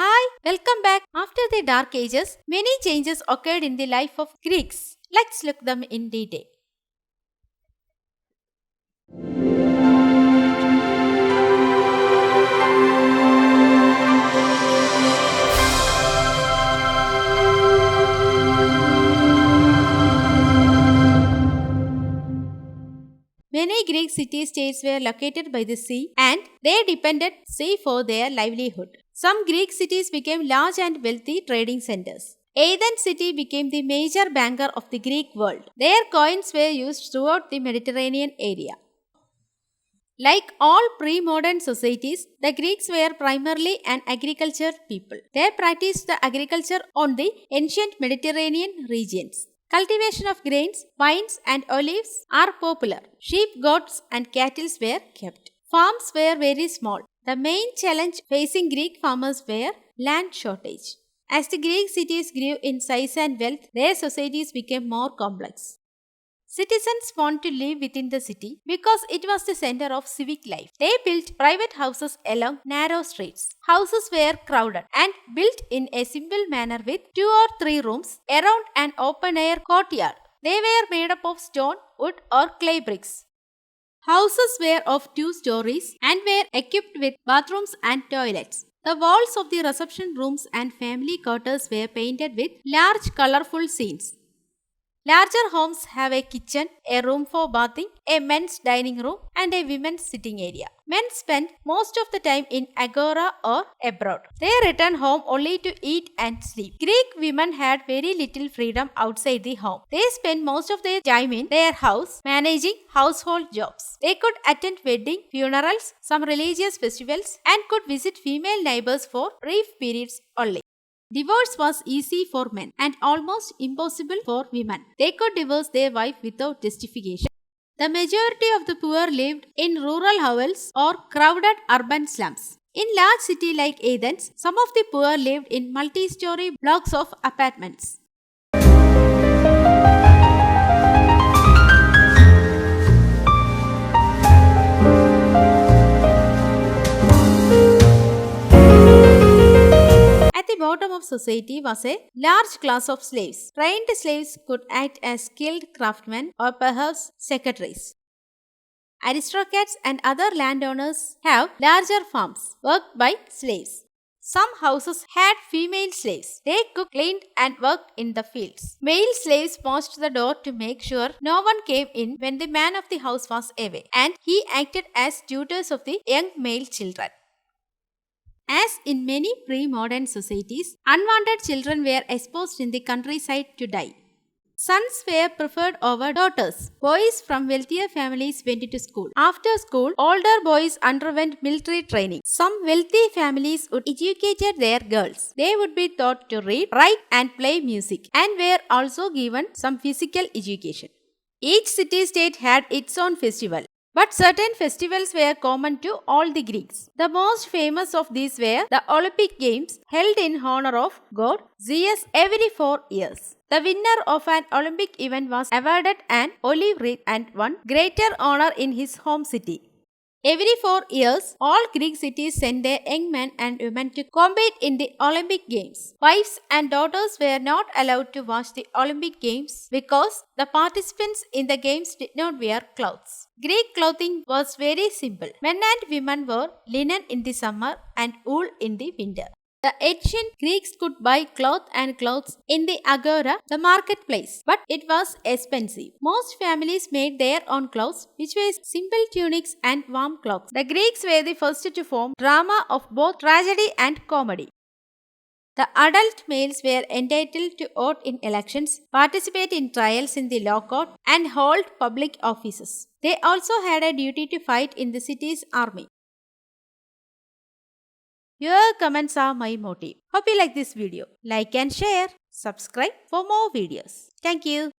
Hi, welcome back. After the Dark Ages, many changes occurred in the life of Greeks. Let's look them in detail. Many Greek city-states were located by the sea and they depended sea for their livelihood. Some Greek cities became large and wealthy trading centers. Athens city became the major banker of the Greek world. Their coins were used throughout the Mediterranean area. Like all pre-modern societies, the Greeks were primarily an agriculture people. They practiced the agriculture on the ancient Mediterranean regions. Cultivation of grains, vines and olives are popular. Sheep, goats and cattle were kept. Farms were very small. The main challenge facing Greek farmers were land shortage. As the Greek cities grew in size and wealth, their societies became more complex. Citizens want to live within the city because it was the center of civic life. They built private houses along narrow streets. Houses were crowded and built in a simple manner with 2 or 3 rooms around an open-air courtyard. They were made up of stone, wood or clay bricks. Houses were of 2 stories and were equipped with bathrooms and toilets. The walls of the reception rooms and family quarters were painted with large colorful scenes. Larger homes have a kitchen, a room for bathing, a men's dining room, and a women's sitting area. Men spend most of the time in agora or abroad. They return home only to eat and sleep. Greek women had very little freedom outside the home. They spent most of their time in their house managing household jobs. They could attend weddings, funerals, some religious festivals, and could visit female neighbors for brief periods only. Divorce was easy for men and almost impossible for women. They could divorce their wife without justification. The majority of the poor lived in rural hovels or crowded urban slums. In large cities like Athens, some of the poor lived in multi-story blocks of apartments. At the bottom of society was a large class of slaves. Trained slaves could act as skilled craftsmen or perhaps secretaries. Aristocrats and other landowners have larger farms worked by slaves. Some houses had female slaves. They cooked, cleaned and worked in the fields. Male slaves watched the door to make sure no one came in when the man of the house was away, and he acted as tutors of the young male children. As in many pre-modern societies, unwanted children were exposed in the countryside to die. Sons were preferred over daughters. Boys from wealthier families went to school. After school, older boys underwent military training. Some wealthy families would educate their girls. They would be taught to read, write and play music, and were also given some physical education. Each city-state had its own festival. But certain festivals were common to all the Greeks. The most famous of these were the Olympic Games held in honor of god Zeus every 4 years. The winner of an Olympic event was awarded an olive wreath and won greater honor in his home city. Every 4 years, all Greek cities sent their young men and women to compete in the Olympic Games. Wives and daughters were not allowed to watch the Olympic Games because the participants in the games did not wear clothes. Greek clothing was very simple. Men and women wore linen in the summer and wool in the winter. The ancient Greeks could buy cloth and clothes in the agora, the marketplace, but it was expensive. Most families made their own clothes, which were simple tunics and warm cloaks. The Greeks were the first to form drama of both tragedy and comedy. The adult males were entitled to vote in elections, participate in trials in the law court, and hold public offices. They also had a duty to fight in the city's army. Your comments are my motive. Hope you like this video. Like and share. Subscribe for more videos. Thank you.